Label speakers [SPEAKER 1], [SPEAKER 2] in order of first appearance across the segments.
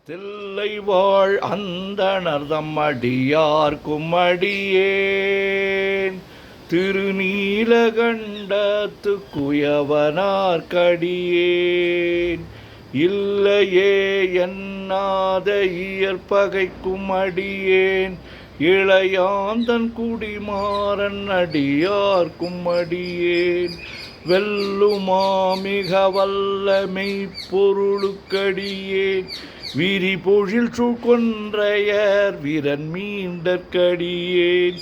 [SPEAKER 1] தில்லை வாழ் அந்தணர்தம் அடியார்க்கும் அடியேன் திருநீலகண்டத்து குயவனார்க்கடியேன் இல்லையே என்னாத இயற்பகைக்கும் அடியேன் இளையாந்தன் குடிமாறன் அடியார்க்கும் அடியேன் வெல்லுமா மிக வல்ல மெய்ப்பொருளுக்கடியேன் விரிபொழில் சூழ்கொன்றையர் வீரன் மீண்டற்கடியேன்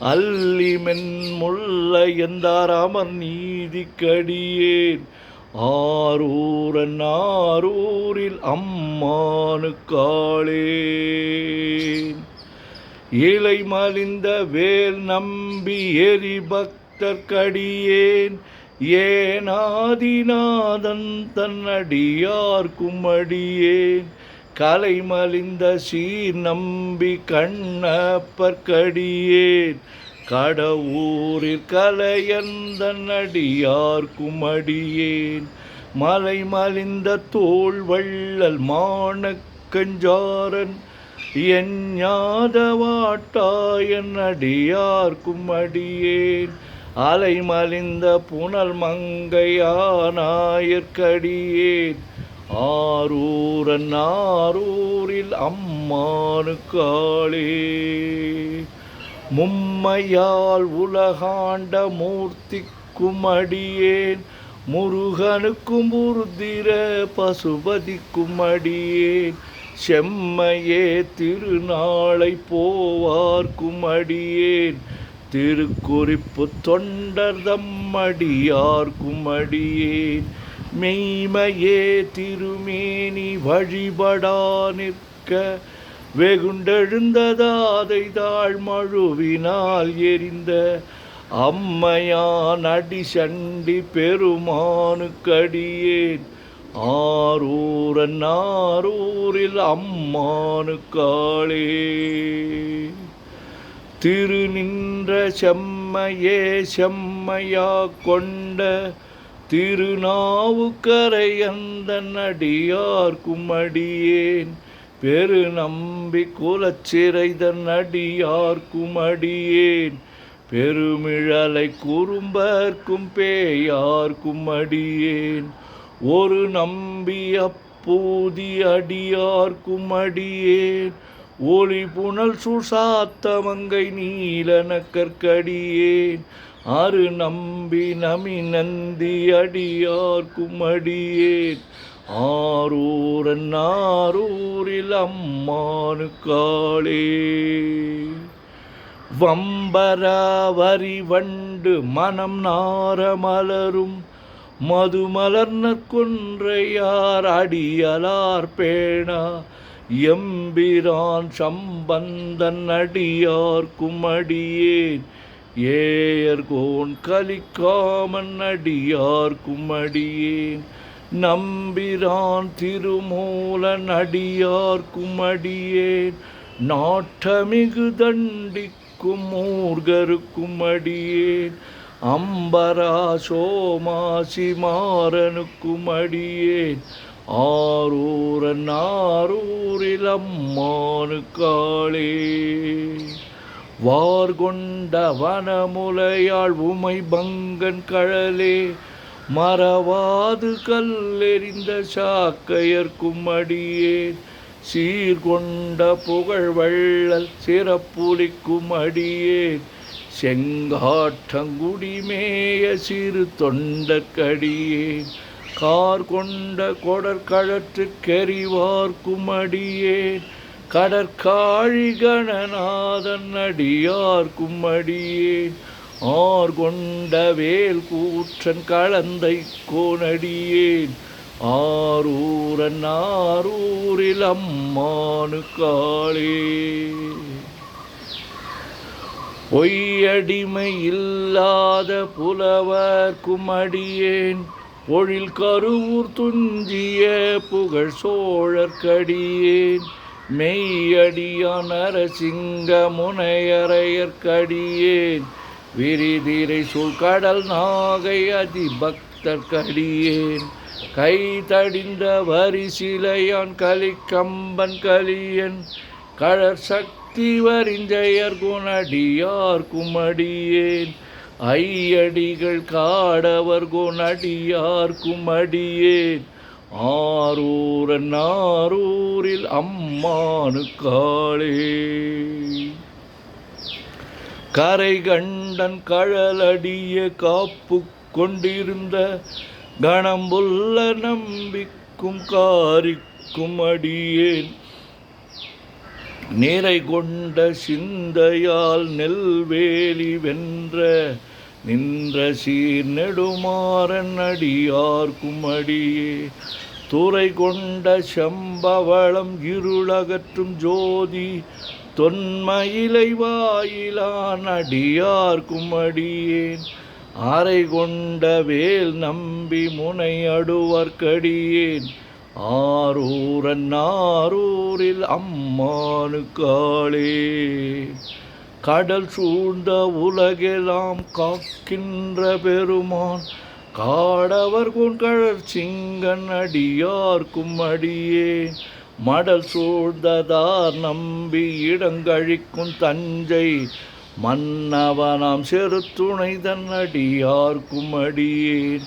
[SPEAKER 1] அல்லிமென் முல்லை எந்தார் அமர் நீதிக்கடியேன் ஆரூரன் ஆரூரில் அம்மானுக்காளே இலை மலிந்த வேல் நம்பி எரி பக்தர்க்கடியேன் ஏனாதிநாதன் தன்னடியார்க்கும் அடியேன் கலை மலிந்த சீர் நம்பி கண்ணப்பர்க்கடியேன் கடவுரில் கலையந்தன் அடியார்க்கும் அடியேன் மலை மலிந்த தோள் வள்ளல் மானக்கஞ்சாரன் எஞ்ஞாதவாட்டாயன் அடியார்க்கும் அடியேன் அலை மலிந்த புனல் மங்கையானாயற்கடியேன் ஆரூரன் ஆரூரில் அம்மானுக்காளே மும்மையால் உலகாண்ட மூர்த்திக்கும் அடியேன் முருகனுக்கும் உருதிர பசுபதிக்கும் அடியேன் செம்மையே திருநாளை போவார்க்கும் அடியேன் திருக்குறிப்பு தொண்டர்தம் அடியார்க்கும் அடியேன் மெய்மையே திருமேனி வழிபடா நிற்க வெகுண்டெழுந்ததாதை தாழ்மழுவினால் எரிந்த அம்மையான் அடிசண்டி பெருமானுக்கடியேன் ஆரூரன் ஆரூரில் அம்மானுக்காளே திருநின்ற செம்மையே செம்மையா கொண்ட திருநாவுக்கரையந்தன் அடியார்க்கும் அடியேன் பெருநம்பி குலச்சிறைதன் அடியார்க்கும் அடியேன் பெருமிழலை குறும்பர்க்கும் பேயார்க்கும் அடியேன் ஒரு நம்பி அப்பூதி அடியார்க்கும் அடியேன் ஒளி புனல் சுசாத்தமங்கை நீலனக்கற்கடியேன் அரு நம்பி நமி நந்தி அடியார்க்கும் அடியேன் ஆரூரன் ஆரூரில் அம்மானுக்காளே வம்பராவரி வண்டு மனம் நார மலரும் மதுமலர்ன கொன்றையார் அடியலார் பேணா எம்பிரான் சம்பந்தன் அடியார்க்கும் அடியேன் ஏயர்கோன் கலிக்காமன் அடியார்க்கும் அடியேன் நம்பிரான் திருமூலன் அடியார்க்கும் அடியேன் நாட்டமிகு தண்டிக்கும் மூர்கருக்கும் அடியேன் அம்பரா சோமாசி மாறனுக்கும் அடியேன் ஆரூரன் ஆரூரில் அம்மானுக்காளே வார்கொண்ட வனமுலையாள் உமை பங்கன் கழலே மறவாது கல்லெறிந்த சாக்கையர்க்கும் அடியேன் சீர்கொண்ட புகழ் வள்ளல் சிறப்புலிக்கும் அடியேன் செங்காட்டங்குடிமேய சிறு தொண்டற்கடியேன் கார் கொண்ட கொடற்கழற்று கெறிவார்க்கும் அடியேன் கடற்காழி கணநாதன் அடியார்க்கும் அடியேன் ஆர் கொண்ட வேல் கூற்றன் கலந்தை கோனடியேன் ஆரூரன் ஆரூரில் அம்மானுக்காளே பொய்யடிமை இல்லாத புலவர்க்கும் அடியேன் பொழில் கருவூர் துஞ்சிய புகழ் சோழற்கடியேன் மெய்யடியான் நரசிங்க முனையரையற்கடியேன் விரிதிரை சூழ்கடல் நாகை அதிபக்தர்க்கடியேன் கை தடிந்த வரிசிலையான் கலிக்கம்பன் கலியன் கழற் சக்தி வரிஞ்சயர் குணடியார் குமடியேன் ஐயடிகள் காடவர் குணடியார் குமடியேன் ஆரூரன் ஆரூரில் அம்மானு காளே கரை கண்டன் கழலடிய காப்பு கொண்டிருந்த கணம்புல்ல நம்பிக்கும் காரிக்கும் அடியேன் நீரை கொண்ட சிந்தையால் நெல்வேலி வென்ற நின்ற சீர் நெடுமாறன் அடியார்க்கும் அடியே துறை கொண்ட செம்பவளம் இருளகற்றும் ஜோதி தொன்மயிலை வாயிலான் அடியார்க்கும் அடியேன் ஆரை கொண்ட வேல் நம்பி முனை அடுவர்க்கடியேன் ஆரூரன் ஆரூரில் அம்மானு காளே கடல் சூழ்ந்த உலகெல்லாம் காக்கின்ற பெருமான் காடவர் கொண்கழற் சிங்கன் அடியார்க்கும் அடியேன் மடல் சூழ்ந்ததார் நம்பி இடங்கழிக்கும் தஞ்சை மன்னவனாம் செருத்துணை தன் அடியார்க்கும் அடியேன்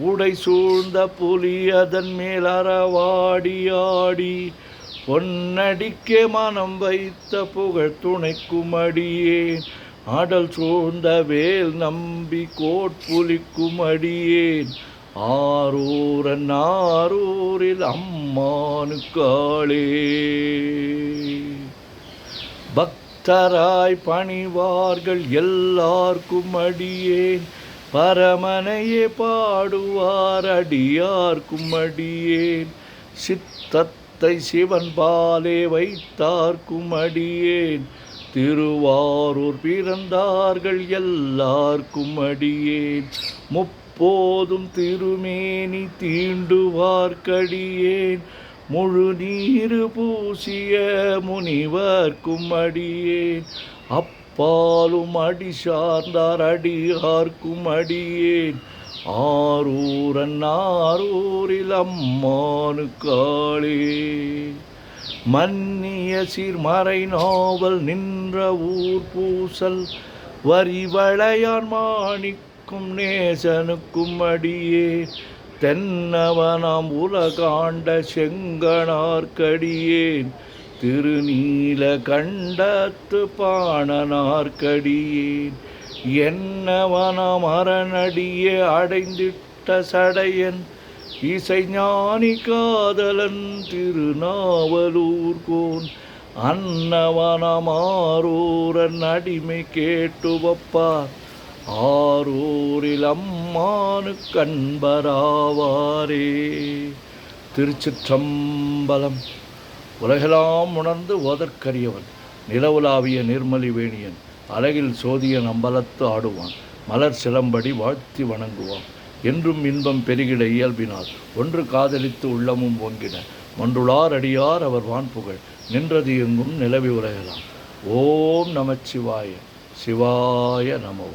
[SPEAKER 1] உடை சூழ்ந்த புலி அதன் மேல் அறவாடியாடி பொன்னடிக்கே மனம் வைத்த புகழ் துணைக்கும் அடியேன் ஆடல் சூழ்ந்த வேல் நம்பி கோட்புலிக்கும் அடியேன் ஆரூரன் ஆரூரில் அம்மானு காளே பக்தராய் பணிவார்கள் எல்லார்க்கும் அடியேன் பரமனையே பாடுவார் அடியார்க்கும் அடியேன் சித்தத்தை சிவன் பாலே வைத்தார்க்கும் அடியேன் திருவாரூர் பிறந்தார்கள் எல்லார்க்கும் அடியேன் முப்போதும் திருமேனி தீண்டுவார்க்கடியேன் முழு நீரு பூசிய முனிவர்க்கும் அடியேன் அப்பாலும் அடி சார்ந்தார் அடியார்க்கும் அடியேன் ஆரூரன் ஆரூரில் அம்மானு காளே மன்னிய சீர்மறை நாவல் நின்ற ஊர் பூசல் வரிவளையான் மாணிக்கும் நேசனுக்கும் அடியேன் தென்னவனாம் உலகாண்ட செங்கனார்க்கடியேன் திருநீல கண்டத்து பாணனார்க்கடியேன் என்னவனாம் அரணடியே அடைந்திட்ட சடையன் இசைஞானி காதலன் திருநாவலூர்கோன் அன்னவனாம் ஆரூரன் அடிமை கேட்டுவப்பார் ஆரூரில் அம்மானு கண்பராவாரே. திருச்சிற்றம்பலம். உலகெல்லாம் உணர்ந்து ஓதற்கரியவன் நிலவுலாவிய நிர்மலி வேணியன் அழகில் சோதியன் அம்பலத்து ஆடுவான் மலர் சிலம்படி வாழ்த்தி வணங்குவான் என்றும் இன்பம் பெருகிட இயல்பினால் ஒன்று காதலித்து உள்ளமும் ஓங்கின ஒன்றுளார் அடியார் அவர் வான்புகழ் நின்றது எங்கும் நிலவி உலகலாம். ஓம் நமச்சிவாய சிவாய நமோ.